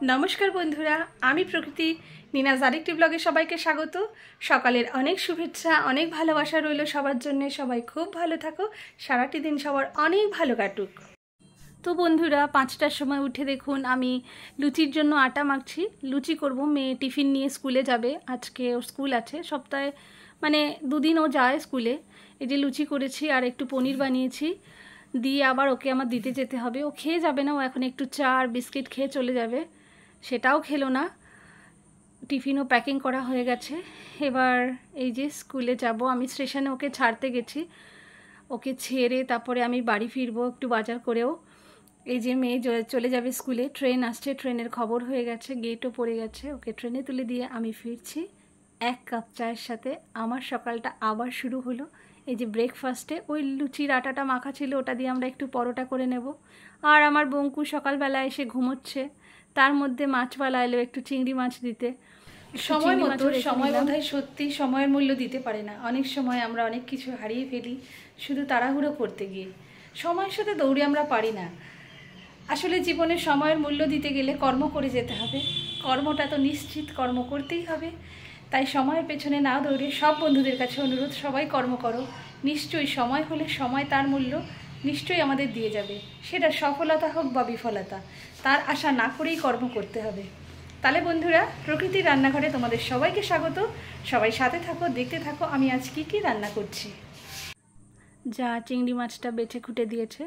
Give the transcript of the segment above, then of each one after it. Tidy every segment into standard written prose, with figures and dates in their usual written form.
नमस्कार बंधुरा आमी प्रकृति नीनाज आरेकटी ब्लगे सबाइके स्वागत। सकालेर अनेक शुभेच्छा अनेक भालोबासा रइलो सबार जन्य। सबाई खूब भालो थाको, साराटी दिन सबार अनेक भालो काटुक। तो बंधुरा 5टार समय उठे देखुन आमी लुचिर जन्य आटा माखछि। लुचि करब, मेये टिफिन निये स्कुले जाबे। आजके ओर स्कुल आछे, सप्ताहे माने दुदिन ओ जाय स्कुले। एई जे लुचि करेछि आर एकटु पनिर बानिয়েছি দিয়ে আবার ওকে আমার দিতে যেতে হবে। ও খেয়ে যাবে না, ও এখন একটু চা আর বিস্কিট খেয়ে চলে যাবে, সেটাও খেলো না। টিফিনও প্যাকিং করা হয়ে গেছে। এবার এই যে স্কুলে যাব, আমি স্টেশনে ওকে ছাড়তে গেছি। ওকে ছেড়ে তারপরে আমি বাড়ি ফিরবো একটু বাজার করেও। এই যে মেয়ে চলে যাবে স্কুলে, ট্রেন আসছে, ট্রেনের খবর হয়ে গেছে, গেটও পড়ে গেছে। ওকে ট্রেনে তুলে দিয়ে আমি ফিরছি এক কাপ চায়ের সাথে। আমার সকালটা আবার শুরু হলো। এই যে ব্রেকফাস্টে ওই লুচির আটাটা মাখা ছিল, ওটা দিয়ে আমরা একটু পরোটা করে নেব। আর আমার বঙ্কু সকালবেলা এসে ঘুমোচ্ছে, তার মধ্যে মাছওয়ালা এলো একটু চিংড়ি মাছ দিতে। সময় মতো, সময় বোধহয় সত্যি সময়ের মূল্য দিতে পারে না। অনেক সময় আমরা অনেক কিছু হারিয়ে ফেলি শুধু তাড়াহুড়ো করতে গিয়ে। সময়ের সাথে দৌড়ে আমরা পারি না। আসলে জীবনে সময়ের মূল্য দিতে গেলে কর্ম করে যেতে হবে। কর্মটা তো নিশ্চিত, কর্ম করতেই হবে। তাই সময়ের পেছনে না দৌড়ে সব বন্ধুদের কাছে অনুরোধ, সবাই কর্ম করো। নিশ্চয়ই সময় হলে সময় তার মূল্য নিশ্চয়ই আমাদের দিয়ে যাবে। সেটা সফলতা হোক বা বিফলতা, তার আশা না করেই কর্ম করতে হবে। তাহলে বন্ধুরা, প্রকৃতির রান্নাঘরে তোমাদের সবাইকে স্বাগত। সবাই সাথে থাকো, দেখতে থাকো আমি আজ কী কী রান্না করছি। যা চিংড়ি মাছটা বেছে খুঁটে দিয়েছে,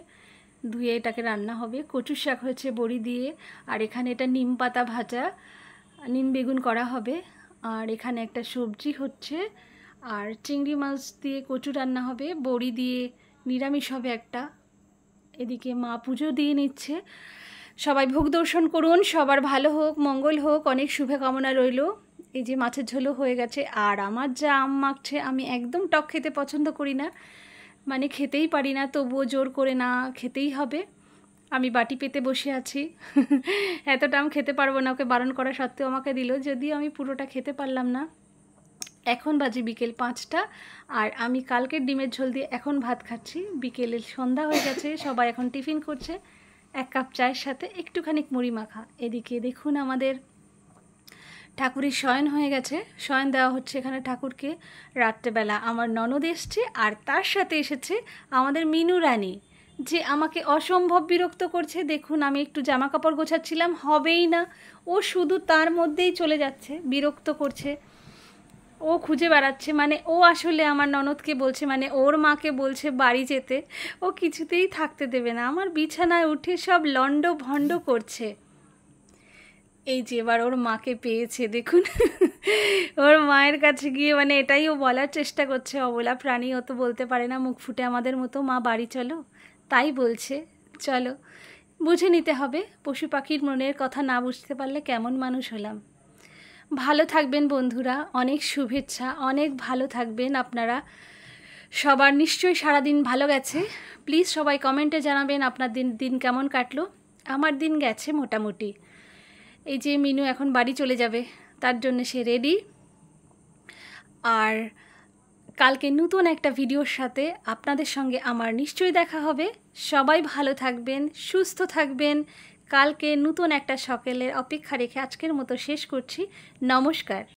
ধুয়ে এটাকে রান্না হবে। কচুর শাক হয়েছে বড়ি দিয়ে, আর এখানে এটা নিম পাতা ভাজা, নিম বেগুন করা হবে। আর এখানে একটা সবজি হচ্ছে, আর চিংড়ি মাছ দিয়ে কচু রান্না হবে, বড়ি দিয়ে নিরামিষ হবে একটা। এদিকে মা পুজো দিয়ে নিচ্ছে। সবাই ভোগ দর্শন করুন, সবার ভালো হোক, মঙ্গল হোক, অনেক শুভকামনা রইল। এই যে মাছের ঝোলও হয়ে গেছে। আর আমার যা আম মাখছে, আমি একদম টক খেতে পছন্দ করি না, মানে খেতেই পারি না, তবুও জোর করে না খেতেই হবে। আমি বাটি পেতে বসে আছি। এতটা আম খেতে পারবো না, ওকে বারণ করা সত্ত্বেও আমাকে দিল, যদিও আমি পুরোটা খেতে পারলাম না। এখন বাজে বিকেল 5টা, আর আমি কালকের ডিমের ঝোল দিয়ে এখন ভাত খাচ্ছি। বিকেলে সন্ধ্যা হয়ে গেছে, সবাই এখন টিফিন করছে এক কাপ চায়ের সাথে একটুখানি মুড়ি মাখা। এদিকে দেখুন আমাদের ঠাকুরের শয়ন হয়ে গেছে, শয়ন দেওয়া হচ্ছে এখানে ঠাকুরকে। রাত্রেবেলা আমার ননদ এসছে, আর তার সাথে এসেছে আমাদের মিনু রানী, যে আমাকে অসম্ভব বিরক্ত করছে। দেখুন আমি একটু জামা কাপড় গোছাচ্ছিলাম, হবেই না, ও শুধু তার মধ্যেই চলে যাচ্ছে, বিরক্ত করছে। ও খুঁজে বেড়াচ্ছে, মানে ও আসলে আমার ননদকে বলছে, মানে ওর মাকে বলছে বাড়ি যেতে। ও কিছুতেই থাকতে দেবে না, আমার বিছানায় উঠে সব লন্ড ভন্ড করছে। এই যে এবার ওর মাকে পেয়েছে, দেখুন ওর মায়ের কাছে গিয়ে মানে এটাই ও বলার চেষ্টা করছে। অবলা প্রাণী, ও তো বলতে পারে না মুখ ফুটে আমাদের মতো, মা বাড়ি চলো, তাই বলছে। চলো, বুঝে নিতে হবে। পশু পাখির মনের কথা না বুঝতে পারলে কেমন মানুষ হলাম। ভালো থাকবেন বন্ধুরা, অনেক শুভেচ্ছা, অনেক ভালো থাকবেন আপনারা। সবার নিশ্চয়ই সারাদিন ভালো গেছে। প্লিজ সবাই কমেন্টে জানাবেন আপনার দিন কেমন কাটলো। আমার দিন গেছে মোটামুটি। এই যে মিনু এখন বাড়ি চলে যাবে, তার জন্য সে রেডি। আর কালকে নতুন একটা ভিডিওর সাথে আপনাদের সঙ্গে আমার নিশ্চয়ই দেখা হবে। সবাই ভালো থাকবেন, সুস্থ থাকবেন। কালকে নতুন একটা সকালের অপেক্ষা রেখে আজকের মতো শেষ করছি। নমস্কার।